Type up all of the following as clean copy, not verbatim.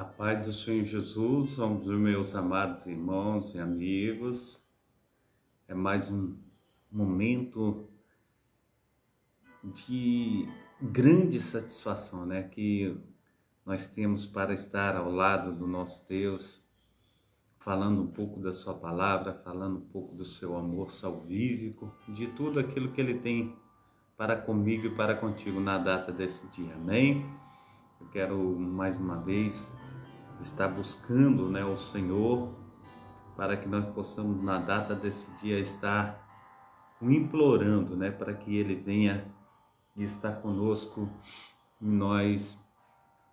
A paz do Senhor Jesus, aos meus amados irmãos e amigos, é mais um momento de grande satisfação, né? Que nós temos para estar ao lado do nosso Deus, falando um pouco da sua palavra, falando um pouco do seu amor salvífico, de tudo aquilo que Ele tem para comigo e para contigo na data desse dia, amém? Eu quero mais uma vez estar buscando, né, o Senhor, para que nós possamos na data desse dia estar o implorando, né, para que Ele venha e estar conosco e nós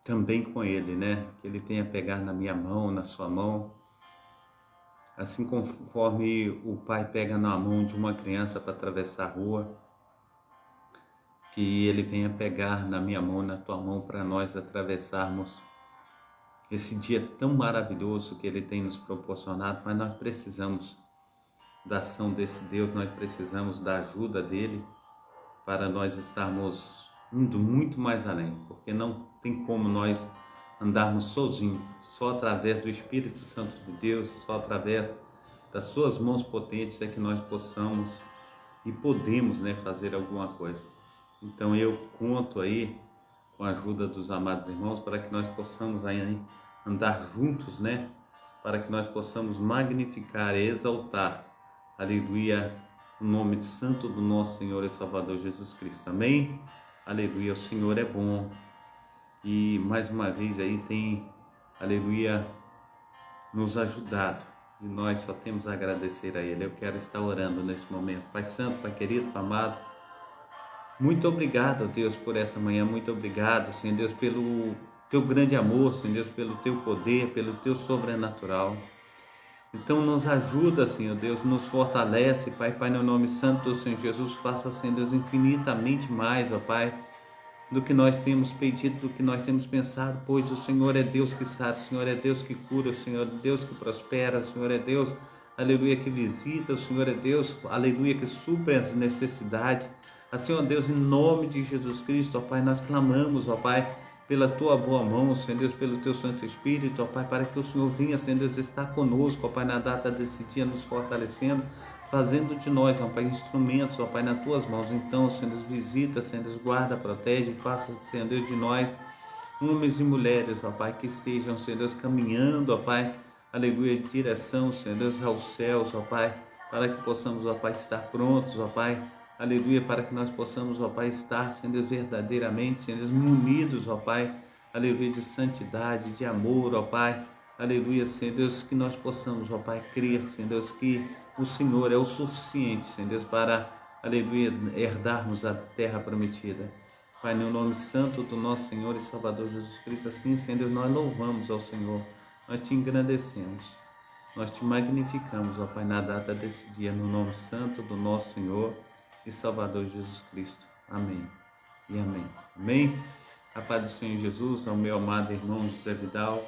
também com Ele, né, que Ele venha pegar na minha mão, na sua mão, assim conforme o pai pega na mão de uma criança para atravessar a rua, que Ele venha pegar na minha mão, na tua mão, para nós atravessarmos esse dia tão maravilhoso que Ele tem nos proporcionado. Mas nós precisamos da ação desse Deus, nós precisamos da ajuda dele para nós estarmos indo muito mais além, porque não tem como nós andarmos sozinhos, só através do Espírito Santo de Deus, só através das suas mãos potentes é que nós possamos e podemos, né, fazer alguma coisa. Então eu conto aí com a ajuda dos amados irmãos para que nós possamos aí andar juntos, né, para que nós possamos magnificar e exaltar, aleluia, o nome santo do nosso Senhor e Salvador Jesus Cristo, amém? Aleluia, o Senhor é bom e mais uma vez aí tem, aleluia, nos ajudado e nós só temos a agradecer a Ele. Eu quero estar orando nesse momento. Pai Santo, Pai querido, Pai amado, muito obrigado, Deus, por essa manhã, muito obrigado, Senhor Deus, pelo Teu grande amor, Senhor Deus, pelo Teu poder, pelo Teu sobrenatural. Então nos ajuda, Senhor Deus, nos fortalece, Pai, Pai, no nome santo do Senhor Jesus, faça, Senhor Deus, infinitamente mais, ó Pai, do que nós temos pedido, do que nós temos pensado, pois o Senhor é Deus que sabe, o Senhor é Deus que cura, o Senhor é Deus que prospera, o Senhor é Deus, aleluia, que visita, o Senhor é Deus, aleluia, que supre as necessidades. Assim, ó Deus, em nome de Jesus Cristo, ó Pai, nós clamamos, ó Pai, pela Tua boa mão, Senhor Deus, pelo Teu Santo Espírito, ó Pai, para que o Senhor venha, Senhor Deus, estar conosco, ó Pai, na data desse dia, nos fortalecendo, fazendo de nós, ó Pai, instrumentos, ó Pai, nas Tuas mãos. Então, Senhor Deus, visita, Senhor Deus, guarda, protege, faça, Senhor Deus, de nós, homens e mulheres, ó Pai, que estejam, Senhor Deus, caminhando, ó Pai, aleluia, em direção, Senhor Deus, aos céus, ó Pai, para que possamos, ó Pai, estar prontos, ó Pai, aleluia, para que nós possamos, ó Pai, estar, Senhor Deus, verdadeiramente, Senhor Deus, munidos, ó Pai, aleluia, de santidade, de amor, ó Pai, aleluia, Senhor Deus, que nós possamos, ó Pai, crer, Senhor Deus, que o Senhor é o suficiente, Senhor Deus, para, aleluia, herdarmos a terra prometida. Pai, no nome santo do nosso Senhor e Salvador Jesus Cristo, assim, Senhor Deus, nós louvamos ao Senhor, nós te engrandecemos, nós te magnificamos, ó Pai, na data desse dia, no nome santo do nosso Senhor e Salvador Jesus Cristo. Amém e amém. Amém? A paz do Senhor Jesus, ao meu amado irmão José Vidal,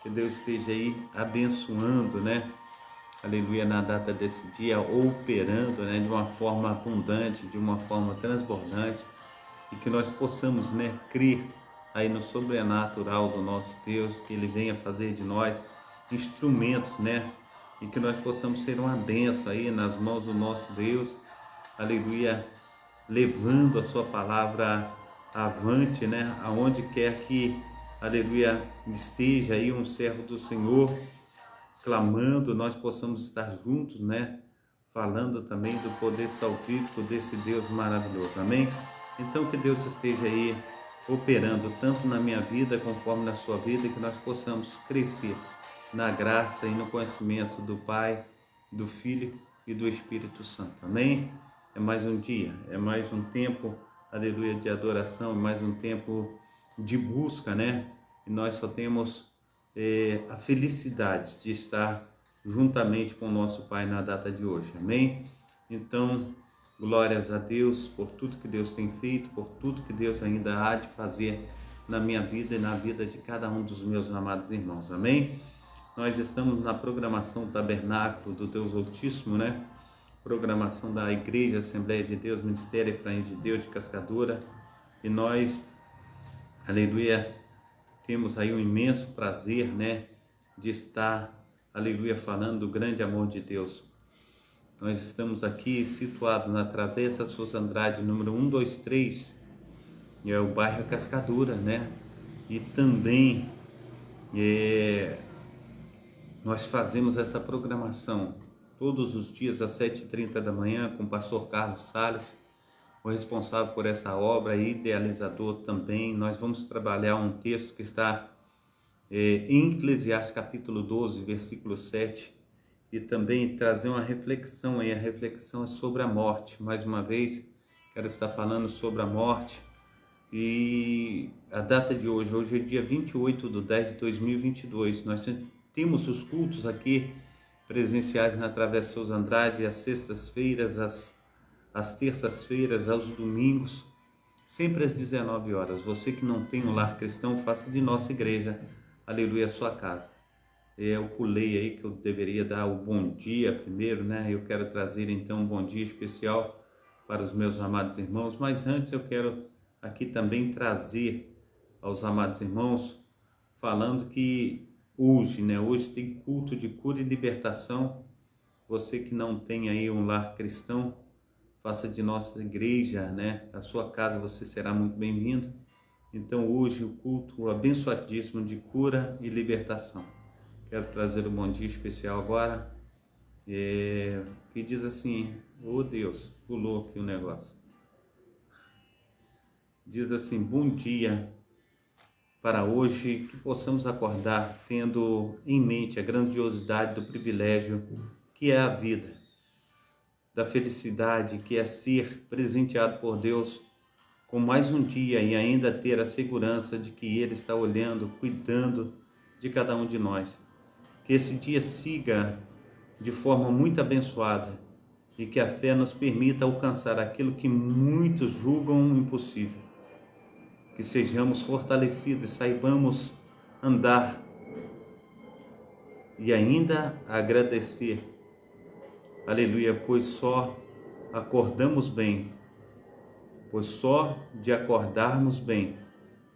que Deus esteja aí abençoando, né? Aleluia, na data desse dia, operando, né, de uma forma abundante, de uma forma transbordante, e que nós possamos, né, crer aí no sobrenatural do nosso Deus, que Ele venha fazer de nós instrumentos, né, e que nós possamos ser uma bênção aí nas mãos do nosso Deus, aleluia, levando a sua palavra avante, né, aonde quer que, aleluia, esteja aí um servo do Senhor, clamando, nós possamos estar juntos, né, falando também do poder salvífico desse Deus maravilhoso, amém? Então que Deus esteja aí operando tanto na minha vida conforme na sua vida, que nós possamos crescer na graça e no conhecimento do Pai, do Filho e do Espírito Santo, amém? É mais um dia, é mais um tempo, aleluia, de adoração, é mais um tempo de busca, né? E nós só temos a felicidade de estar juntamente com o nosso Pai na data de hoje, amém? Então, glórias a Deus por tudo que Deus tem feito, por tudo que Deus ainda há de fazer na minha vida e na vida de cada um dos meus amados irmãos, amém? Nós estamos na programação do Tabernáculo do Deus Altíssimo, né? Programação da Igreja Assembleia de Deus, Ministério Efraim de Deus de Cascadura, e nós, aleluia, temos aí um imenso prazer, né, de estar, aleluia, falando do grande amor de Deus. Nós estamos aqui situados na Travessa Souza Andrade, número 123, e é o bairro Cascadura, né? E também nós fazemos essa programação todos os dias às 7h30 da manhã com o pastor Carlos Salles, o responsável por essa obra e idealizador também. Nós vamos trabalhar um texto que está em Eclesiastes capítulo 12, versículo 7, e também trazer uma reflexão aí. A reflexão é sobre a morte. Mais uma vez, quero estar falando sobre a morte. E a data de hoje é dia 28/10/2022. Nós temos os cultos aqui presenciais na Travessa Souza Andrade às sextas-feiras, às terças-feiras, aos domingos, sempre às 19 horas. Você que não tem um lar cristão, faça de nossa igreja, aleluia, a sua casa. Eu pulei aí que eu deveria dar o bom dia primeiro, né? Eu quero trazer então um bom dia especial para os meus amados irmãos, mas antes eu quero aqui também trazer aos amados irmãos, falando que hoje, né? Hoje tem culto de cura e libertação. Você que não tem aí um lar cristão, faça de nossa igreja, né, a sua casa, você será muito bem-vindo. Então hoje o culto abençoadíssimo de cura e libertação. Quero trazer um bom dia especial agora, que diz assim, oh Deus, pulou aqui o negócio. Diz assim, bom dia para hoje, que possamos acordar tendo em mente a grandiosidade do privilégio que é a vida, da felicidade que é ser presenteado por Deus com mais um dia e ainda ter a segurança de que Ele está olhando, cuidando de cada um de nós. Que esse dia siga de forma muito abençoada e que a fé nos permita alcançar aquilo que muitos julgam impossível. Que sejamos fortalecidos e saibamos andar e ainda agradecer. Aleluia, pois só acordamos bem, pois só de acordarmos bem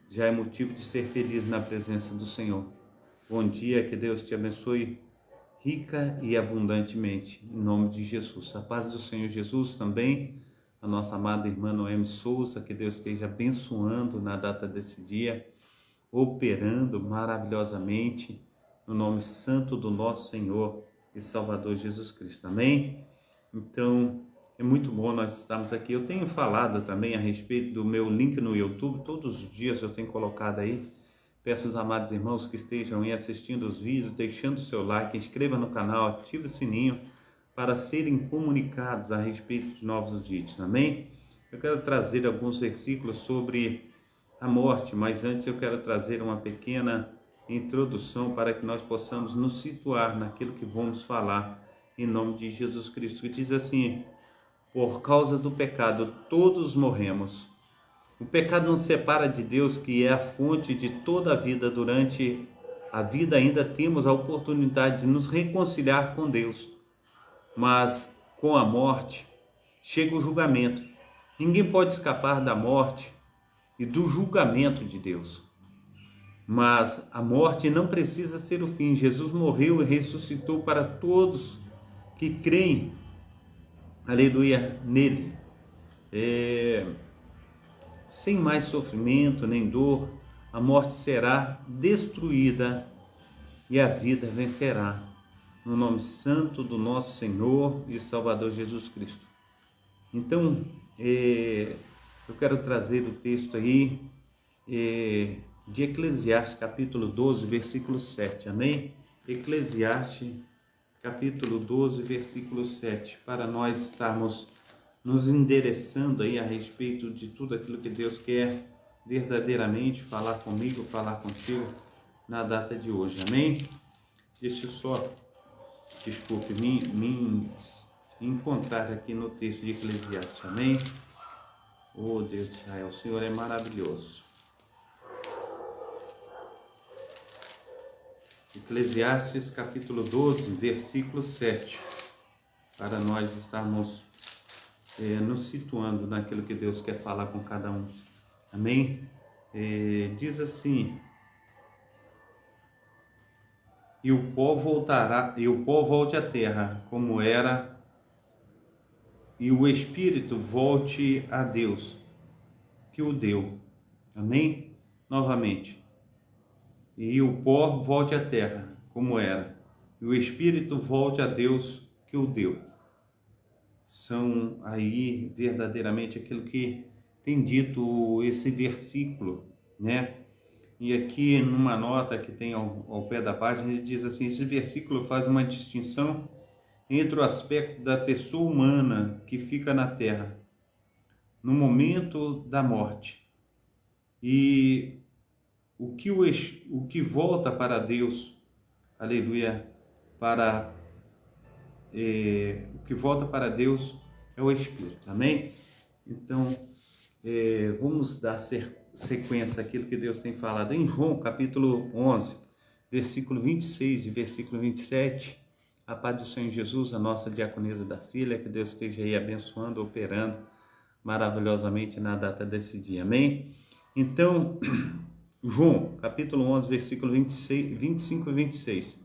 já é motivo de ser feliz na presença do Senhor. Bom dia, que Deus te abençoe rica e abundantemente, em nome de Jesus. A paz do Senhor Jesus também, a nossa amada irmã Noemi Souza, que Deus esteja abençoando na data desse dia, operando maravilhosamente, no nome santo do nosso Senhor e Salvador Jesus Cristo. Amém? Então, é muito bom nós estarmos aqui. Eu tenho falado também a respeito do meu link no YouTube, todos os dias eu tenho colocado aí. Peço aos amados irmãos que estejam aí assistindo os vídeos, deixando o seu like, inscreva no canal, ative o sininho para serem comunicados a respeito de novos vídeos, amém? Eu quero trazer alguns versículos sobre a morte, mas antes eu quero trazer uma pequena introdução para que nós possamos nos situar naquilo que vamos falar em nome de Jesus Cristo, que diz assim, por causa do pecado todos morremos. O pecado nos separa de Deus, que é a fonte de toda a vida. Durante a vida ainda temos a oportunidade de nos reconciliar com Deus. Mas com a morte chega o julgamento. Ninguém pode escapar da morte e do julgamento de Deus. Mas a morte não precisa ser o fim. Jesus morreu e ressuscitou para todos que creem, aleluia, nele. Sem mais sofrimento nem dor, a morte será destruída e a vida vencerá, no nome santo do nosso Senhor e Salvador Jesus Cristo. Então, eu quero trazer o texto aí de Eclesiastes capítulo 12, versículo 7, amém? Eclesiastes capítulo 12, versículo 7, para nós estarmos nos endereçando aí a respeito de tudo aquilo que Deus quer verdadeiramente falar comigo, falar contigo na data de hoje, amém? Deixa eu só, desculpe, me encontrar aqui no texto de Eclesiastes, amém? Oh Deus de Israel, o Senhor é maravilhoso. Eclesiastes capítulo 12, versículo 7, para nós estarmos nos situando naquilo que Deus quer falar com cada um, amém? Diz assim, e o pó voltará, e o pó volte à terra, como era, e o espírito volte a Deus, que o deu. Amém? Novamente. E o pó volte à terra, como era, e o espírito volte a Deus, que o deu. São aí verdadeiramente aquilo que tem dito esse versículo, né? E aqui numa nota que tem ao pé da página, ele diz assim: esse versículo faz uma distinção entre o aspecto da pessoa humana que fica na terra no momento da morte e o que volta para Deus, aleluia, o que volta para Deus é o Espírito, amém? Então, vamos dar sequência àquilo que Deus tem falado em João, capítulo 11, versículo 26 e versículo 27. A paz do Senhor Jesus, a nossa diaconisa Darcília, que Deus esteja aí abençoando, operando maravilhosamente na data desse dia, amém? Então, João, capítulo 11, versículo 25 e 26.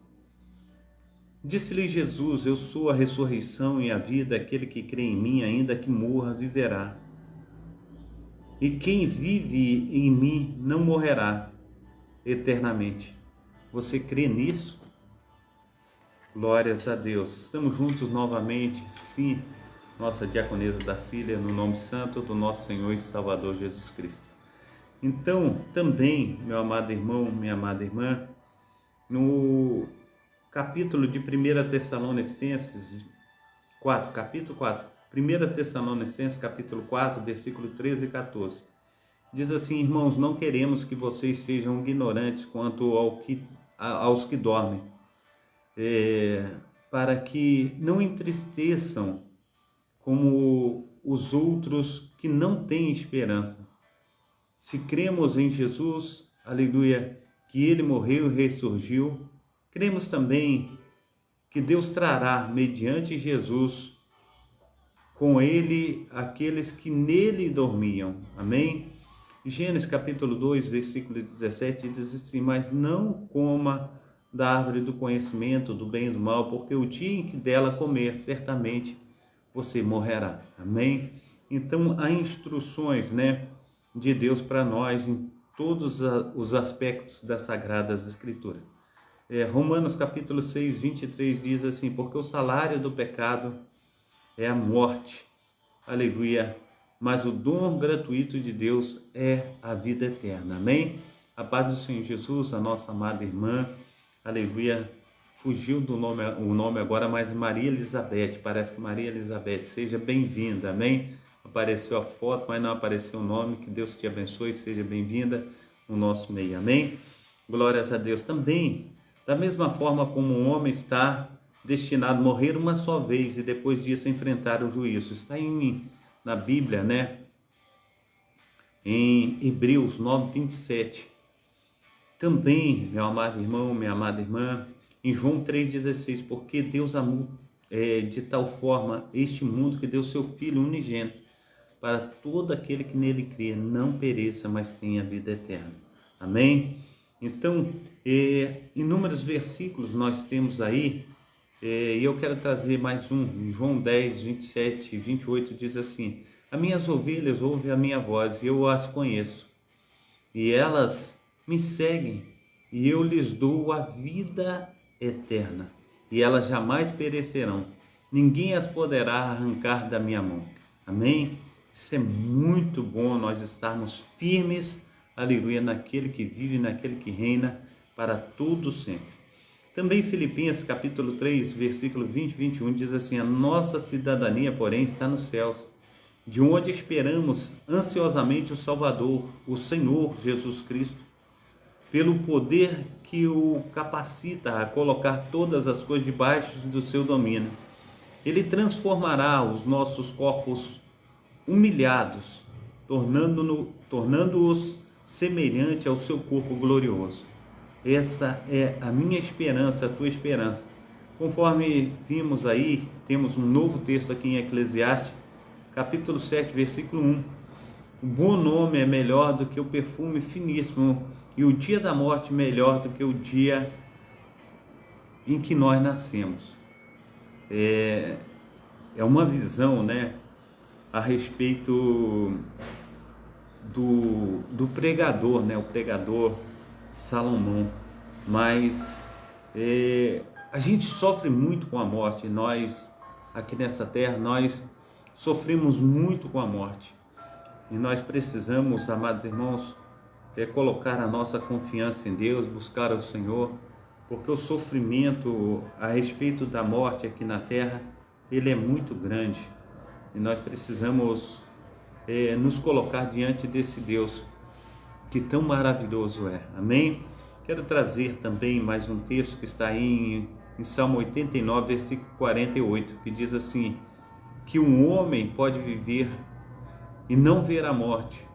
Disse-lhe Jesus: eu sou a ressurreição e a vida, aquele que crê em mim, ainda que morra, viverá. E quem vive em mim não morrerá eternamente. Você crê nisso? Glórias a Deus. Estamos juntos novamente, sim, nossa diaconisa Darcília, no nome santo do nosso Senhor e Salvador Jesus Cristo. Então, também, meu amado irmão, minha amada irmã, no capítulo de 1 Tessalonicenses 4, capítulo 4, 1 Tessalonicenses capítulo 4, versículo 13 e 14, diz assim: irmãos, não queremos que vocês sejam ignorantes quanto aos que dormem, para que não entristeçam como os outros que não têm esperança. Se cremos em Jesus, aleluia, que Ele morreu e ressurgiu, cremos também que Deus trará, mediante Jesus, com Ele aqueles que nele dormiam. Amém? Gênesis capítulo 2, versículo 17, diz assim: mas não coma da árvore do conhecimento do bem e do mal, porque o dia em que dela comer, certamente você morrerá. Amém? Então, há instruções, de Deus para nós em todos os aspectos das Sagradas Escrituras. Romanos capítulo 6, 23 diz assim: porque o salário do pecado é a morte, aleluia, mas o dom gratuito de Deus é a vida eterna, amém? A paz do Senhor Jesus, a nossa amada irmã, aleluia, fugiu o nome agora, mas Maria Elizabeth, parece que Maria Elizabeth, seja bem-vinda, amém? Apareceu a foto, mas não apareceu o nome, que Deus te abençoe, seja bem-vinda no nosso meio, amém? Glórias a Deus. Também, da mesma forma como um homem está destinado a morrer uma só vez e depois disso enfrentar o juízo, está na Bíblia, em Hebreus 9, 27. Também, meu amado irmão, minha amada irmã, em João 3,16, porque Deus amou de tal forma este mundo que deu seu Filho unigênito, para todo aquele que nele crê não pereça, mas tenha vida eterna. Amém? Então, inúmeros versículos nós temos aí, e eu quero trazer mais um. João 10, 27 e 28 diz assim: as minhas ovelhas ouvem a minha voz e eu as conheço, e elas me seguem, e eu lhes dou a vida eterna, e elas jamais perecerão, ninguém as poderá arrancar da minha mão. Amém? Isso é muito bom, nós estarmos firmes, aleluia, naquele que vive, naquele que reina para todo sempre. Também Filipenses capítulo 3, versículo 20 e 21 diz assim: a nossa cidadania, porém, está nos céus, de onde esperamos ansiosamente o Salvador, o Senhor Jesus Cristo, pelo poder que o capacita a colocar todas as coisas debaixo do seu domínio. Ele transformará os nossos corpos humilhados, tornando-os semelhante ao seu corpo glorioso. Essa é a minha esperança, a tua esperança. Conforme vimos aí, temos um novo texto aqui em Eclesiastes, capítulo 7, versículo 1. O bom nome é melhor do que o perfume finíssimo, e o dia da morte melhor do que o dia em que nós nascemos. É uma visão, né, a respeito do pregador, né, o pregador Salomão. Mas a gente sofre muito com a morte. Nós, aqui nessa terra, nós sofremos muito com a morte. E nós precisamos, amados irmãos, colocar a nossa confiança em Deus, buscar o Senhor, porque o sofrimento a respeito da morte aqui na terra, ele é muito grande. E nós precisamos nos colocar diante desse Deus que tão maravilhoso é. Amém? Quero trazer também mais um texto que está aí em Salmo 89, versículo 48, que diz assim, que um homem pode viver e não ver a morte,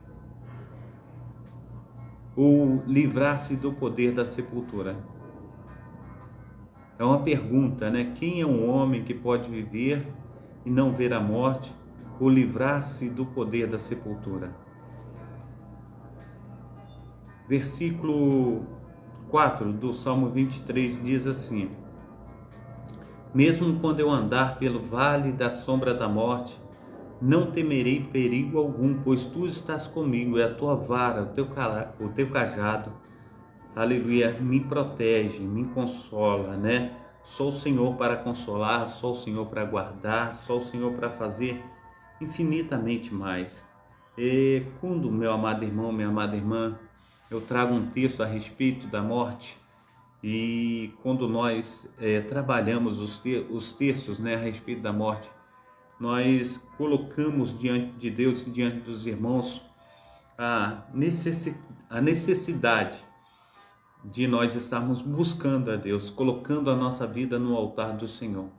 ou livrar-se do poder da sepultura. É uma pergunta, né? Quem é um homem que pode viver e não ver a morte, ou livrar-se do poder da sepultura? Versículo 4 do Salmo 23 diz assim, mesmo quando eu andar pelo vale da sombra da morte, não temerei perigo algum, pois tu estás comigo, é a tua vara, o teu cajado, aleluia, me protege, me consola, né? Só o Senhor para consolar, só o Senhor para guardar, só o Senhor para fazer infinitamente mais. E quando, meu amado irmão, minha amada irmã, eu trago um texto a respeito da morte, e quando nós trabalhamos os textos, né, a respeito da morte, nós colocamos diante de Deus e diante dos irmãos a necessidade de nós estarmos buscando a Deus, colocando a nossa vida no altar do Senhor,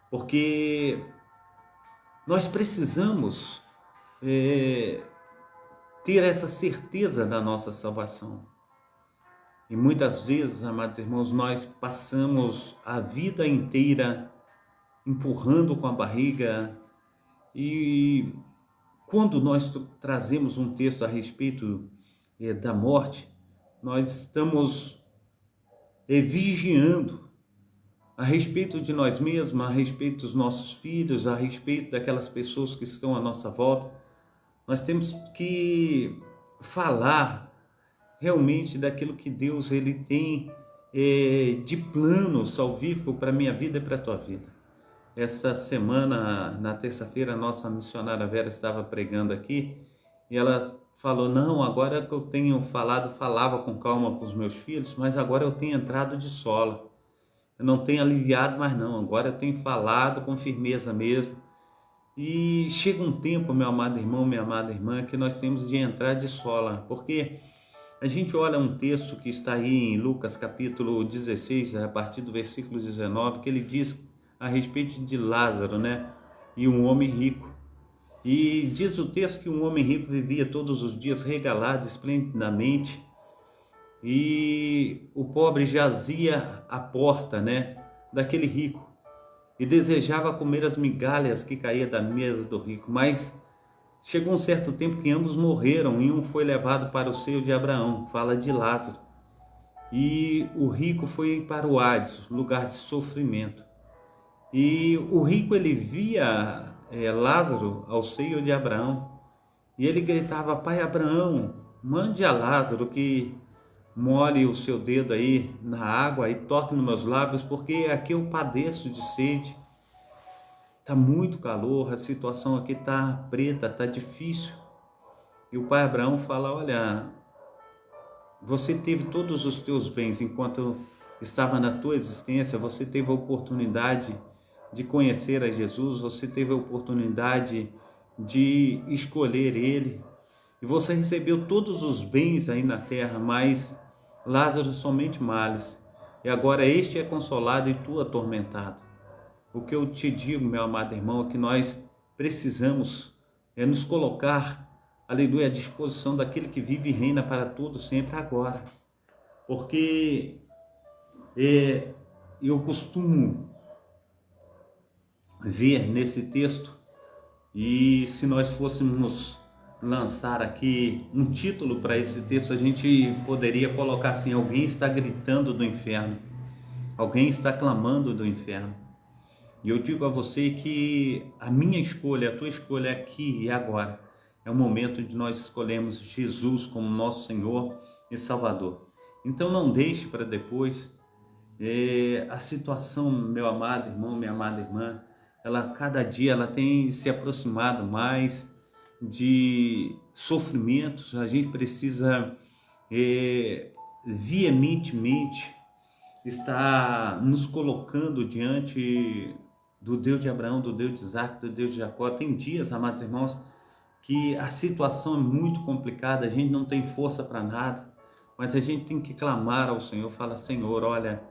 porque nós precisamos ter essa certeza da nossa salvação. E muitas vezes, amados irmãos, nós passamos a vida inteira empurrando com a barriga, e quando nós trazemos um texto a respeito da morte, nós estamos vigiando a respeito de nós mesmos, a respeito dos nossos filhos, a respeito daquelas pessoas que estão à nossa volta. Nós temos que falar realmente daquilo que Deus ele tem de plano salvífico para a minha vida e para a tua vida. Essa semana, na terça-feira, a nossa missionária Vera estava pregando aqui e ela falou, não, agora que eu tenho falava com calma com os meus filhos, mas agora eu tenho entrado de sola. Eu não tenho aliviado mais não, agora eu tenho falado com firmeza mesmo. E chega um tempo, meu amado irmão, minha amada irmã, que nós temos de entrar de sola, porque a gente olha um texto que está aí em Lucas capítulo 16, a partir do versículo 19, que ele diz a respeito de Lázaro, né? E um homem rico. E diz o texto que um homem rico vivia todos os dias regalado esplendidamente, e o pobre jazia à porta, né, daquele rico e desejava comer as migalhas que caía da mesa do rico. Mas chegou um certo tempo que ambos morreram e um foi levado para o seio de Abraão, fala de Lázaro, e o rico foi para o Hades, lugar de sofrimento. E o rico ele via Lázaro ao seio de Abraão e ele gritava, pai Abraão, mande a Lázaro que molhe o seu dedo aí na água e toque nos meus lábios, porque aqui eu padeço de sede. Está muito calor, a situação aqui está preta, está difícil. E o pai Abraão fala, olha, você teve todos os teus bens enquanto estava na tua existência, você teve a oportunidade de conhecer a Jesus, você teve a oportunidade de escolher Ele, e você recebeu todos os bens aí na terra, mas Lázaro somente males, e agora este é consolado e tu atormentado. O que eu te digo, meu amado irmão, é que nós precisamos nos colocar, aleluia, à disposição daquele que vive e reina para tudo, sempre agora. Porque eu costumo ver nesse texto, e se nós fôssemos lançar aqui um título para esse texto, a gente poderia colocar assim, alguém está gritando do inferno. Alguém está clamando do inferno. E eu digo a você que a minha escolha, a tua escolha é aqui e agora. É o momento de nós escolhermos Jesus como nosso Senhor e Salvador. Então não deixe para depois. A situação, meu amado irmão, minha amada irmã, cada dia ela tem se aproximado mais de sofrimentos. A gente precisa veementemente estar nos colocando diante do Deus de Abraão, do Deus de Isaac, do Deus de Jacó. Tem dias, amados irmãos, que a situação é muito complicada, a gente não tem força para nada, mas a gente tem que clamar ao Senhor, fala: Senhor, olha,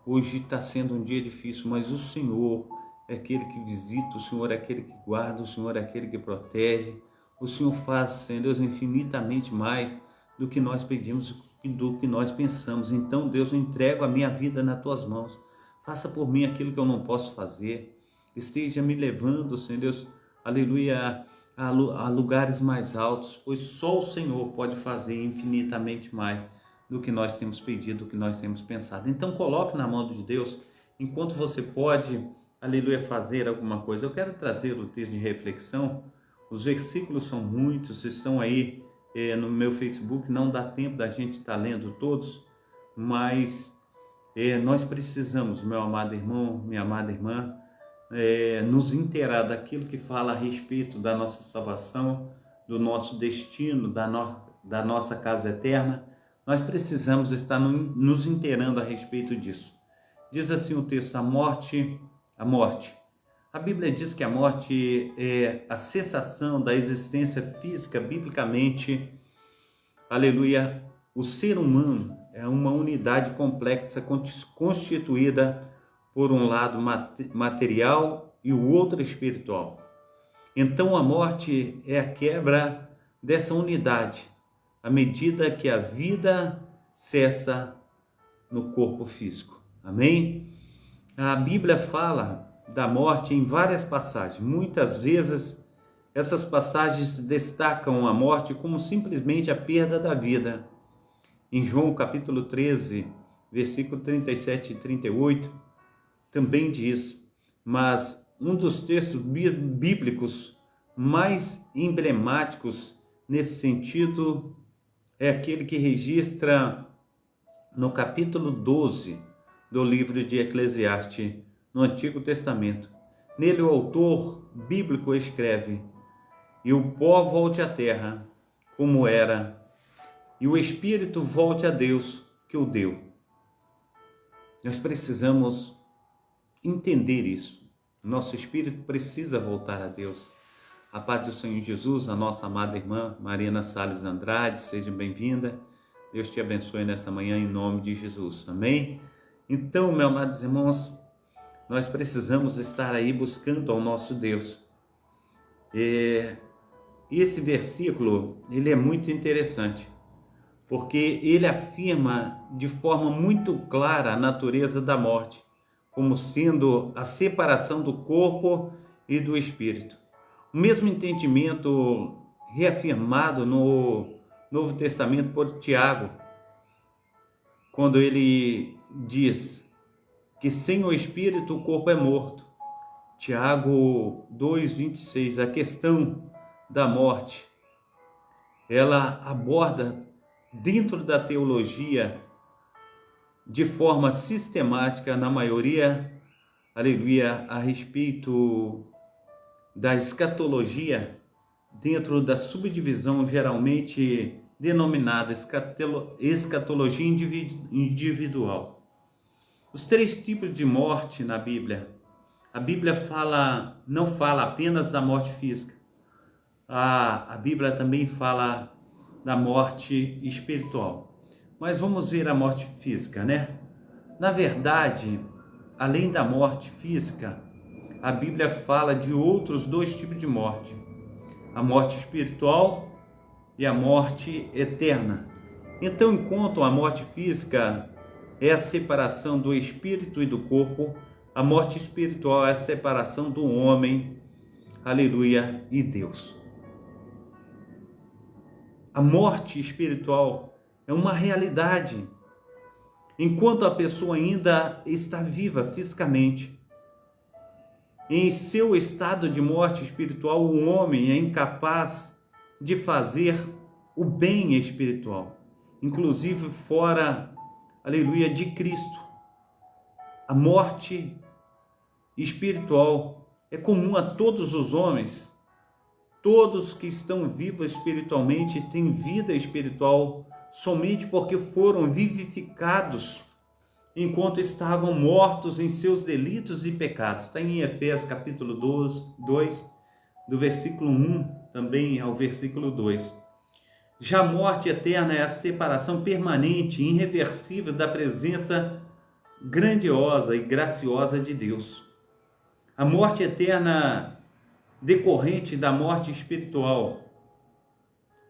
hoje está sendo um dia difícil, mas o Senhor é aquele que visita, o Senhor é aquele que guarda, o Senhor é aquele que protege, o Senhor faz, Senhor Deus, infinitamente mais do que nós pedimos, do que nós pensamos. Então, Deus, eu entrego a minha vida nas tuas mãos, faça por mim aquilo que eu não posso fazer, esteja me levando, Senhor Deus, aleluia, a lugares mais altos, pois só o Senhor pode fazer infinitamente mais do que nós temos pedido, do que nós temos pensado. Então coloque na mão de Deus, enquanto você pode, aleluia, fazer alguma coisa. Eu quero trazer o texto de reflexão, os versículos são muitos, estão aí no meu Facebook, não dá tempo da gente estar lendo todos, mas nós precisamos, meu amado irmão, minha amada irmã, nos inteirar daquilo que fala a respeito da nossa salvação, do nosso destino, da nossa casa eterna. Nós precisamos estar nos inteirando a respeito disso. Diz assim o texto: a morte. A Bíblia diz que a morte é a cessação da existência física, biblicamente. Aleluia. O ser humano é uma unidade complexa constituída por um lado material e o outro espiritual. Então a morte é a quebra dessa unidade, à medida que a vida cessa no corpo físico. Amém? A Bíblia fala da morte em várias passagens. Muitas vezes essas passagens destacam a morte como simplesmente a perda da vida. Em João capítulo 13, versículo 37 e 38, também diz: mas um dos textos bíblicos mais emblemáticos nesse sentido é aquele que registra no capítulo 12 do livro de Eclesiastes, no Antigo Testamento. Nele o autor bíblico escreve: e o pó volte à terra, como era, e o espírito volte a Deus que o deu. Nós precisamos entender isso. Nosso espírito precisa voltar a Deus. A paz do Senhor Jesus, a nossa amada irmã Mariana Salles Andrade, seja bem-vinda. Deus te abençoe nessa manhã em nome de Jesus. Amém? Então, meus amados irmãos, nós precisamos estar aí buscando ao nosso Deus. Esse versículo, ele é muito interessante, porque ele afirma de forma muito clara a natureza da morte, como sendo a separação do corpo e do espírito. O mesmo entendimento reafirmado no Novo Testamento por Tiago, quando ele diz que sem o espírito o corpo é morto. Tiago 2:26, a questão da morte, ela aborda dentro da teologia de forma sistemática, na maioria, aleluia, a respeito da escatologia, dentro da subdivisão geralmente denominada escatologia individual. Os três tipos de morte na Bíblia. A Bíblia não fala apenas da morte física. A Bíblia também fala da morte espiritual. Mas vamos ver a morte física, né? Na verdade, além da morte física, a Bíblia fala de outros dois tipos de morte: a morte espiritual e a morte eterna. Então, enquanto a morte física é a separação do espírito e do corpo, a morte espiritual é a separação do homem, aleluia, e Deus. A morte espiritual é uma realidade. enquanto a pessoa ainda está viva fisicamente. Em seu estado de morte espiritual, o homem é incapaz de fazer o bem espiritual, inclusive fora, aleluia, de Cristo. A morte espiritual é comum a todos os homens. Todos que estão vivos espiritualmente têm vida espiritual somente porque foram vivificados enquanto estavam mortos em seus delitos e pecados. Está em Efésios capítulo 2, do versículo 1 também ao versículo 2. Já a morte eterna é a separação permanente e irreversível da presença grandiosa e graciosa de Deus. A morte eterna decorrente da morte espiritual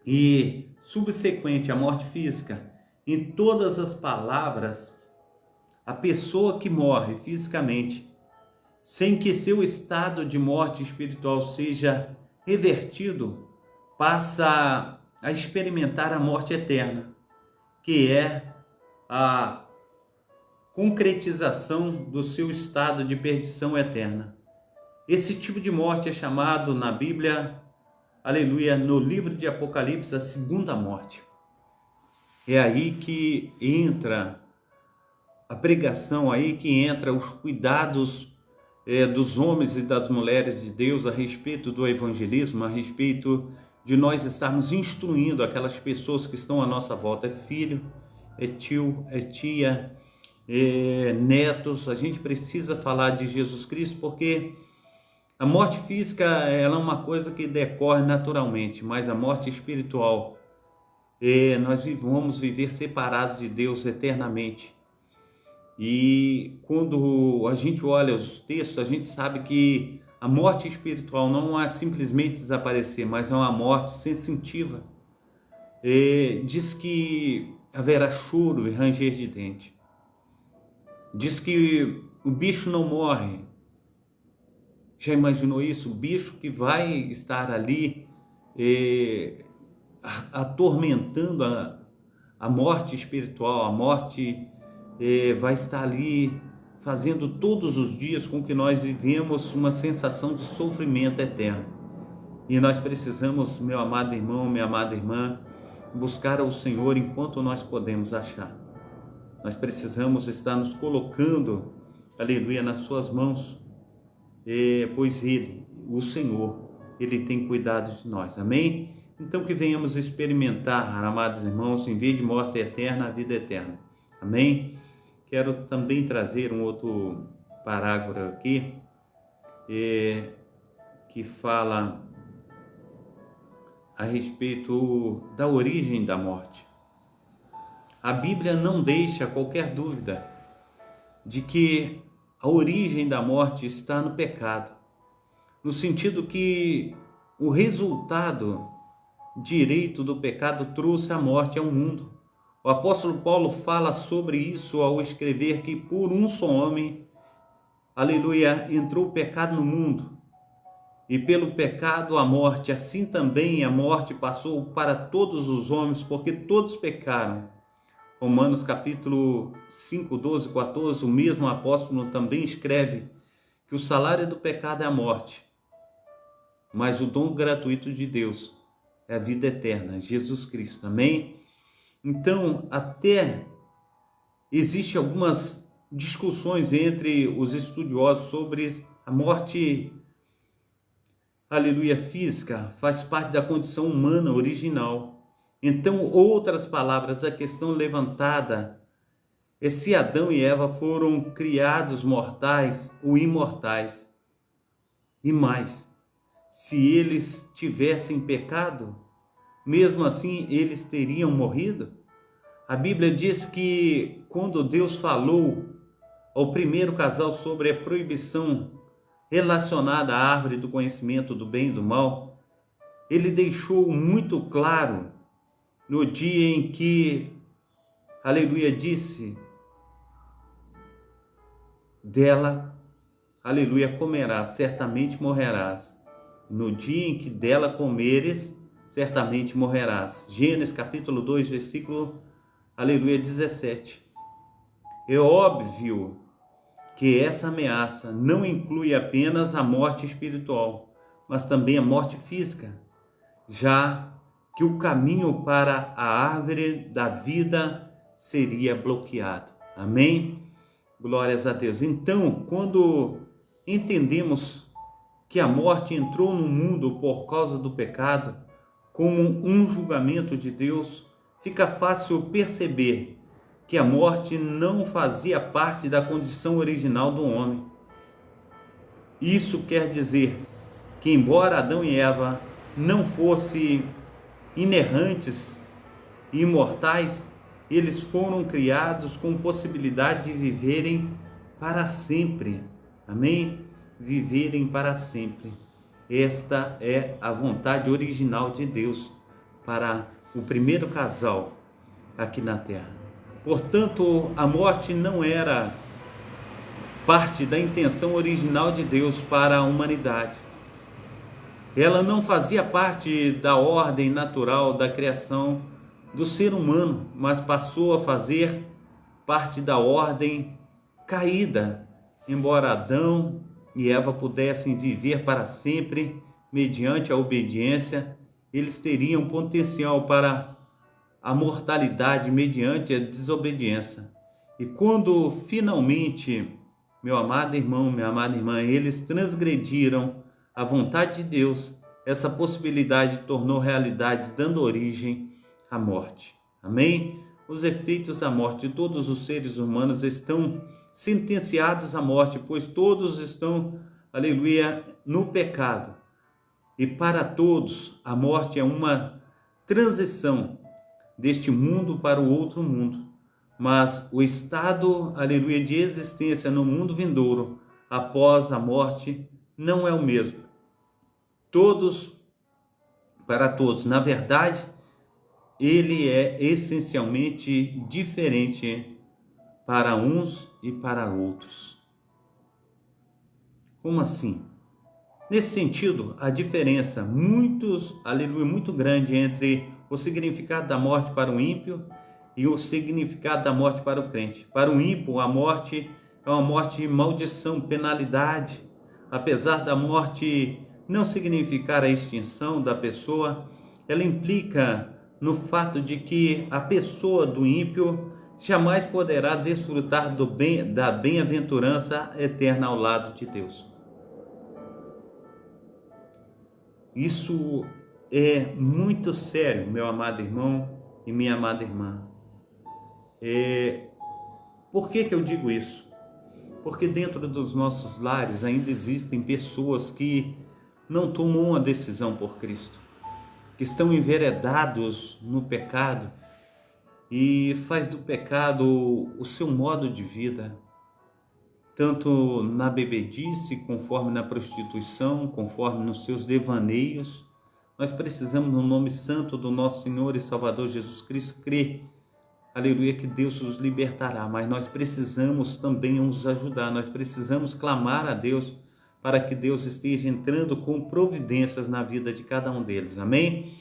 e subsequente à morte física, em todas as palavras, a pessoa que morre fisicamente, sem que seu estado de morte espiritual seja revertido, passa a experimentar a morte eterna, que é a concretização do seu estado de perdição eterna. Esse tipo de morte é chamado na Bíblia, aleluia, no livro de Apocalipse, a segunda morte. É aí que entra a pregação, aí que entra os cuidados dos homens e das mulheres de Deus a respeito do evangelismo, a respeito de nós estarmos instruindo aquelas pessoas que estão à nossa volta. É filho, é tio, é tia, netos. A gente precisa falar de Jesus Cristo porque a morte física ela é uma coisa que decorre naturalmente, mas a morte espiritual, nós vamos viver separados de Deus eternamente. E quando a gente olha os textos, a gente sabe que a morte espiritual não é simplesmente desaparecer, mas é uma morte sensitiva. Diz que haverá choro e ranger de dente. Diz que o bicho não morre. Já imaginou isso? O bicho que vai estar ali atormentando a morte espiritual, a morte vai estar ali fazendo todos os dias com que nós vivemos uma sensação de sofrimento eterno. E nós precisamos, meu amado irmão, minha amada irmã, buscar ao Senhor enquanto nós podemos achar. Nós precisamos estar nos colocando, aleluia, nas suas mãos, pois Ele, o Senhor, Ele tem cuidado de nós. Amém? Então que venhamos experimentar, amados irmãos, em vez de morte eterna, a vida eterna. Amém? Quero também trazer um outro parágrafo aqui, que fala a respeito da origem da morte. A Bíblia não deixa qualquer dúvida de que a origem da morte está no pecado, no sentido que o resultado direito do pecado trouxe a morte ao mundo. O apóstolo Paulo fala sobre isso ao escrever que por um só homem, aleluia, entrou o pecado no mundo, e pelo pecado a morte, assim também a morte passou para todos os homens, porque todos pecaram. Romanos capítulo 5, 12, 14, o mesmo apóstolo também escreve que o salário do pecado é a morte, mas o dom gratuito de Deus é a vida eterna, Jesus Cristo. Amém? Então, até existe algumas discussões entre os estudiosos sobre a morte, aleluia, física, faz parte da condição humana original. Então, outras palavras, a questão levantada é se Adão e Eva foram criados mortais ou imortais. E mais, se eles tivessem pecado, mesmo assim eles teriam morrido? A Bíblia diz que quando Deus falou ao primeiro casal sobre a proibição relacionada à árvore do conhecimento do bem e do mal, Ele deixou muito claro no dia em que, aleluia, disse, dela, aleluia, comerás, certamente morrerás. No dia em que dela comeres, certamente morrerás. Gênesis capítulo 2, versículo, aleluia, 17. É óbvio que essa ameaça não inclui apenas a morte espiritual, mas também a morte física, já que o caminho para a árvore da vida seria bloqueado. Amém? Glórias a Deus. Então, quando entendemos que a morte entrou no mundo por causa do pecado, como um julgamento de Deus, fica fácil perceber que a morte não fazia parte da condição original do homem. Isso quer dizer que, embora Adão e Eva não fossem inerrantes e imortais, eles foram criados com possibilidade de viverem para sempre. Amém? Viverem para sempre. Esta é a vontade original de Deus para o primeiro casal aqui na terra. Portanto, a morte não era parte da intenção original de Deus para a humanidade. Ela não fazia parte da ordem natural da criação do ser humano, mas passou a fazer parte da ordem caída. Embora Adão e Eva pudessem viver para sempre mediante a obediência, eles teriam potencial para a mortalidade mediante a desobediência. E quando finalmente, meu amado irmão, minha amada irmã, eles transgrediram a vontade de Deus, essa possibilidade tornou realidade, dando origem à morte. Amém? Os efeitos da morte de todos os seres humanos estão sentenciados à morte, pois todos estão, aleluia, no pecado. E para todos, a morte é uma transição deste mundo para o outro mundo. Mas o estado, aleluia, de existência no mundo vindouro, após a morte, não é o mesmo. Para todos, na verdade, ele é essencialmente diferente para uns e para outros. Como assim? Nesse sentido, a diferença muito grande entre o significado da morte para o ímpio e o significado da morte para o crente. Para o ímpio, a morte é uma morte de maldição, penalidade. Apesar da morte não significar a extinção da pessoa, ela implica no fato de que a pessoa do ímpio jamais poderá desfrutar da bem-aventurança eterna ao lado de Deus. Isso é muito sério, meu amado irmão e minha amada irmã. Por que eu digo isso? Porque dentro dos nossos lares ainda existem pessoas que não tomam uma decisão por Cristo, que estão enveredados no pecado e faz do pecado o seu modo de vida, tanto na bebedice, conforme na prostituição, conforme nos seus devaneios. Nós precisamos, no nome santo do nosso Senhor e Salvador Jesus Cristo, crer, aleluia, que Deus os libertará, mas nós precisamos também nos ajudar, nós precisamos clamar a Deus para que Deus esteja entrando com providências na vida de cada um deles, amém?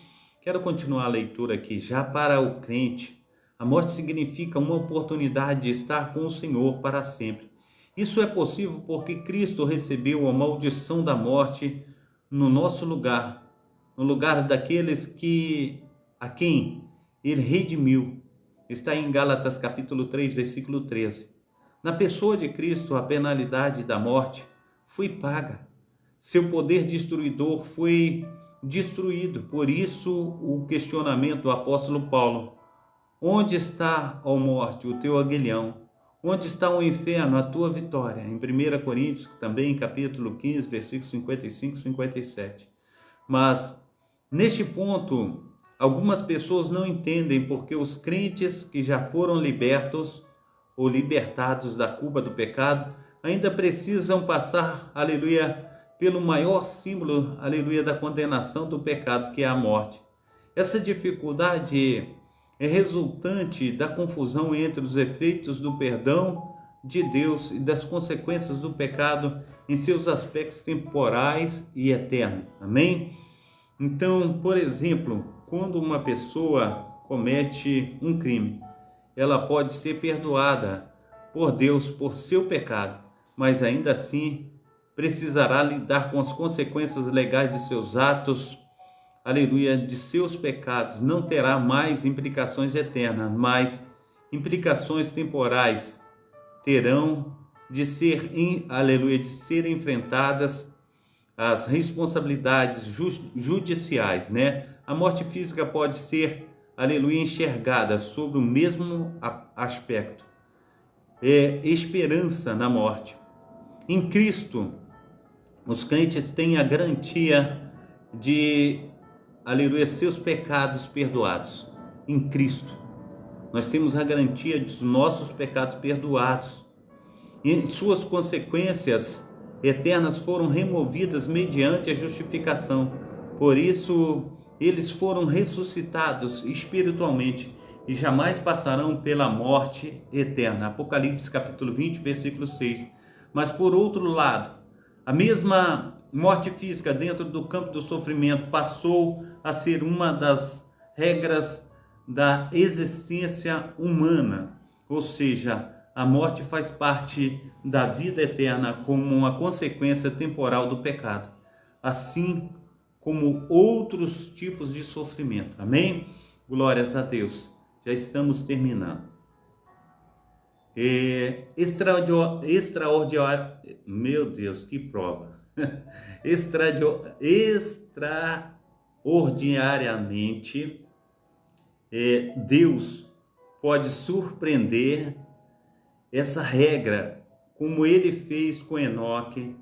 Quero continuar a leitura aqui. Já para o crente, a morte significa uma oportunidade de estar com o Senhor para sempre. Isso é possível porque Cristo recebeu a maldição da morte no nosso lugar, no lugar daqueles a quem Ele redimiu. Está em Gálatas capítulo 3, versículo 13. Na pessoa de Cristo, a penalidade da morte foi paga. Seu poder destruidor foi destruído. Por isso, o questionamento do apóstolo Paulo: onde está, ó morte, o teu aguilhão? Onde está o inferno, a tua vitória? Em 1 Coríntios, também capítulo 15, versículos 55 e 57. Mas, neste ponto, algumas pessoas não entendem porque os crentes que já foram libertos ou libertados da culpa do pecado ainda precisam passar, aleluia, pelo maior símbolo, aleluia, da condenação do pecado, que é a morte. Essa dificuldade é resultante da confusão entre os efeitos do perdão de Deus e das consequências do pecado em seus aspectos temporais e eternos. Amém? Então, por exemplo, quando uma pessoa comete um crime, ela pode ser perdoada por Deus por seu pecado, mas ainda assim precisará lidar com as consequências legais de seus atos, aleluia, de seus pecados. Não terá mais implicações eternas, mas implicações temporais terão de ser, aleluia, de ser enfrentadas as responsabilidades judiciais, né? A morte física pode ser, aleluia, enxergada sobre o mesmo aspecto. É esperança na morte. Em Cristo, os crentes têm a garantia de, aleluia, seus pecados perdoados. Em Cristo, nós temos a garantia dos nossos pecados perdoados. E suas consequências eternas foram removidas mediante a justificação. Por isso, eles foram ressuscitados espiritualmente e jamais passarão pela morte eterna. Apocalipse capítulo 20, versículo 6. Mas por outro lado, a mesma morte física dentro do campo do sofrimento passou a ser uma das regras da existência humana, ou seja, a morte faz parte da vida eterna como uma consequência temporal do pecado, assim como outros tipos de sofrimento. Amém? Glórias a Deus. Já estamos terminando. Extraordinário, meu Deus, que prova. Extraordinariamente, Deus pode surpreender essa regra, como ele fez com Enoque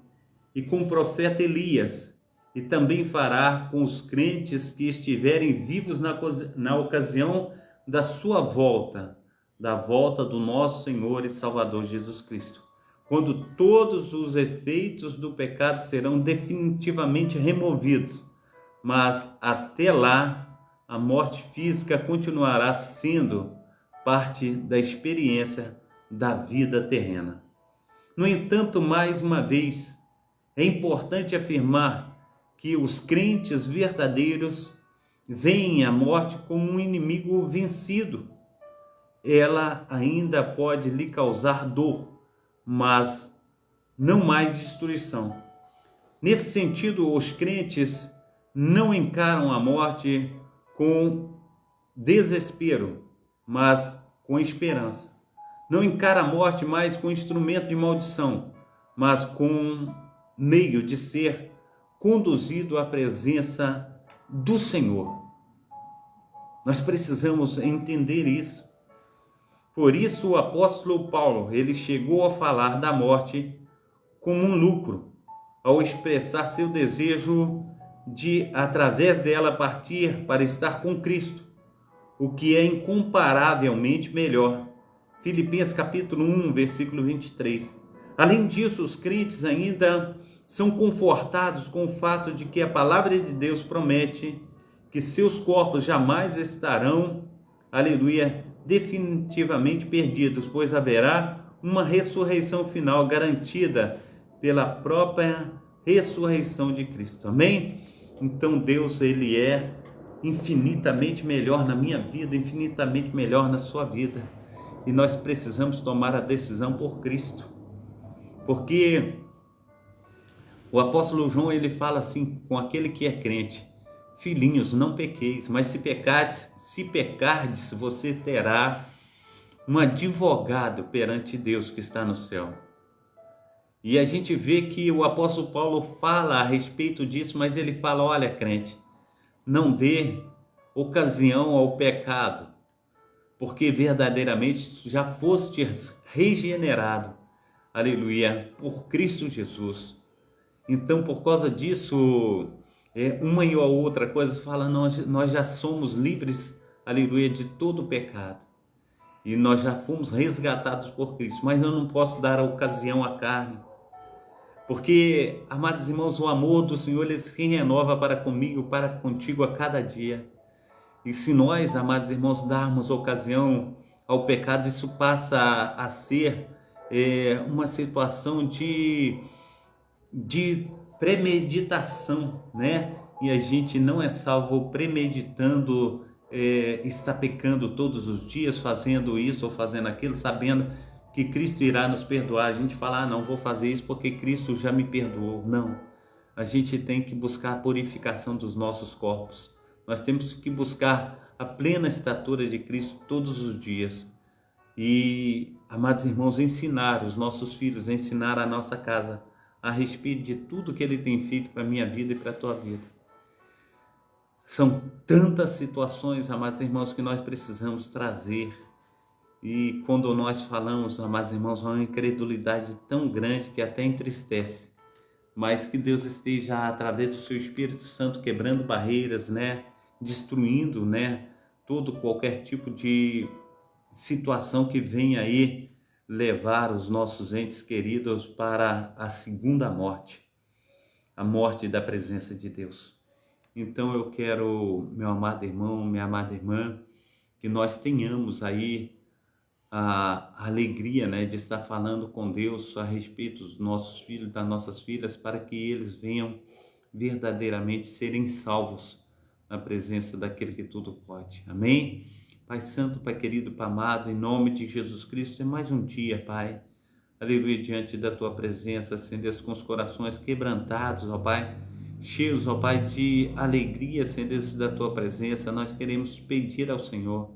e com o profeta Elias, e também fará com os crentes que estiverem vivos na ocasião da sua volta, da volta do nosso Senhor e Salvador Jesus Cristo, quando todos os efeitos do pecado serão definitivamente removidos, mas até lá a morte física continuará sendo parte da experiência da vida terrena. No entanto, mais uma vez, é importante afirmar que os crentes verdadeiros veem a morte como um inimigo vencido. Ela ainda pode lhe causar dor, mas não mais destruição. Nesse sentido, os crentes não encaram a morte com desespero, mas com esperança. Não encara a morte mais com instrumento de maldição, mas com meio de ser conduzido à presença do Senhor. Nós precisamos entender isso. Por isso o apóstolo Paulo, ele chegou a falar da morte como um lucro, ao expressar seu desejo de, através dela, partir para estar com Cristo, o que é incomparavelmente melhor. Filipenses capítulo 1, versículo 23. Além disso, os crentes ainda são confortados com o fato de que a palavra de Deus promete que seus corpos jamais estarão, aleluia, definitivamente perdidos, pois haverá uma ressurreição final garantida pela própria ressurreição de Cristo. Amém? Então Deus, ele é infinitamente melhor na minha vida, infinitamente melhor na sua vida. E nós precisamos tomar a decisão por Cristo. Porque o apóstolo João, ele fala assim com aquele que é crente: filhinhos, não pequeis, mas se pecardes, você terá um advogado perante Deus que está no céu. E a gente vê que o apóstolo Paulo fala a respeito disso, mas ele fala: olha, crente, não dê ocasião ao pecado, porque verdadeiramente já foste regenerado, aleluia, por Cristo Jesus. Então, por causa disso, uma e outra coisa fala: nós já somos livres, aleluia, de todo o pecado. E nós já fomos resgatados por Cristo, mas eu não posso dar a ocasião à carne. Porque, amados irmãos, o amor do Senhor, ele se renova para comigo, para contigo a cada dia. E se nós, amados irmãos, darmos ocasião ao pecado, isso passa a ser uma situação de premeditação, né? E a gente não é salvo premeditando, está pecando todos os dias, fazendo isso ou fazendo aquilo, sabendo que Cristo irá nos perdoar. A gente fala, não vou fazer isso porque Cristo já me perdoou. Não, a gente tem que buscar a purificação dos nossos corpos. Nós temos que buscar a plena estatura de Cristo todos os dias. E, amados irmãos, ensinar os nossos filhos, ensinar a nossa casa a respeito de tudo que Ele tem feito para a minha vida e para a tua vida. São tantas situações, amados irmãos, que nós precisamos trazer. E quando nós falamos, amados irmãos, há uma incredulidade tão grande que até entristece. Mas que Deus esteja, através do seu Espírito Santo, quebrando barreiras, destruindo, qualquer tipo de situação que venha aí levar os nossos entes queridos para a segunda morte, a morte da presença de Deus. Então eu quero, meu amado irmão, minha amada irmã, que nós tenhamos aí a alegria, de estar falando com Deus a respeito dos nossos filhos, das nossas filhas, para que eles venham verdadeiramente serem salvos na presença daquele que tudo pode. Amém? Pai Santo, Pai querido, Pai amado, em nome de Jesus Cristo, é mais um dia, Pai, aleluia, diante da Tua presença, Senhor Deus, com os corações quebrantados, ó Pai, cheios, ó Pai, de alegria, Senhor Deus, da Tua presença. Nós queremos pedir ao Senhor,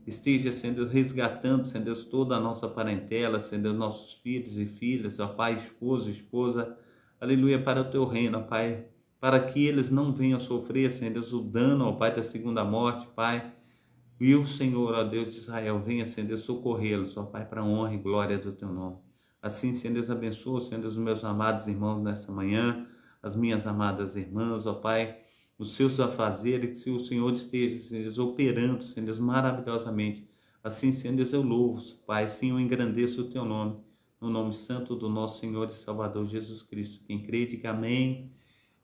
esteja, Senhor Deus, resgatando, Senhor Deus, toda a nossa parentela, Senhor Deus, nossos filhos e filhas, ó Pai, esposa, aleluia, para o Teu reino, ó Pai, para que eles não venham sofrer, Senhor Deus, o dano, ó Pai, da segunda morte, Pai. E o Senhor, ó Deus de Israel, venha, Senhor Deus, socorrê-los, ó Pai, para a honra e glória do Teu nome. Assim, Senhor Deus, abençoa, Senhor Deus, os meus amados irmãos nessa manhã, as minhas amadas irmãs, ó Pai, os seus afazeres, que o Senhor esteja, Senhor Deus, operando, Senhor Deus, maravilhosamente. Assim, Senhor Deus, eu louvo, Pai, sim, eu engrandeço o Teu nome, no nome santo do nosso Senhor e Salvador Jesus Cristo. Quem crê, diga amém,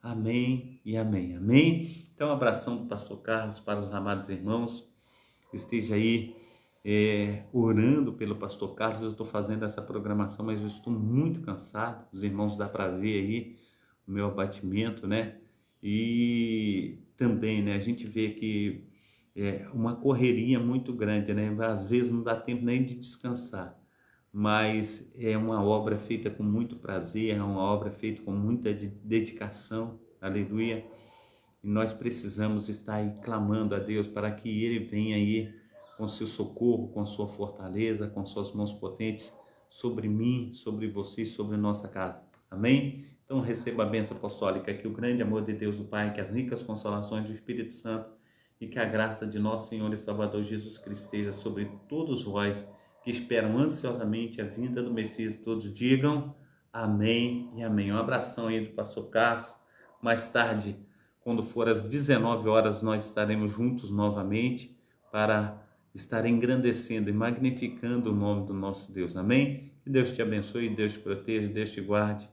amém e amém. Amém? Então, um abração do pastor Carlos para os amados irmãos. Esteja aí orando pelo pastor Carlos. Eu estou fazendo essa programação, mas eu estou muito cansado. Os irmãos dá para ver aí o meu abatimento, E também, a gente vê que é uma correria muito grande, Às vezes não dá tempo nem de descansar, mas é uma obra feita com muito prazer, é uma obra feita com muita dedicação, aleluia. E nós precisamos estar aí clamando a Deus para que Ele venha aí com seu socorro, com sua fortaleza, com suas mãos potentes sobre mim, sobre você, sobre nossa casa. Amém? Então receba a bênção apostólica, que o grande amor de Deus o Pai, que as ricas consolações do Espírito Santo e que a graça de nosso Senhor e Salvador Jesus Cristo esteja sobre todos vós que esperam ansiosamente a vinda do Messias. Todos digam amém e amém. Um abração aí do pastor Carlos. Mais tarde, quando for às 19 horas, nós estaremos juntos novamente para estar engrandecendo e magnificando o nome do nosso Deus. Amém? Que Deus te abençoe, Deus te proteja, Deus te guarde,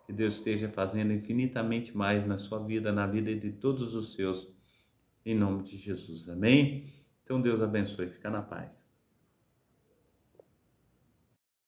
que Deus esteja fazendo infinitamente mais na sua vida, na vida de todos os seus, em nome de Jesus. Amém? Então Deus abençoe, fica na paz.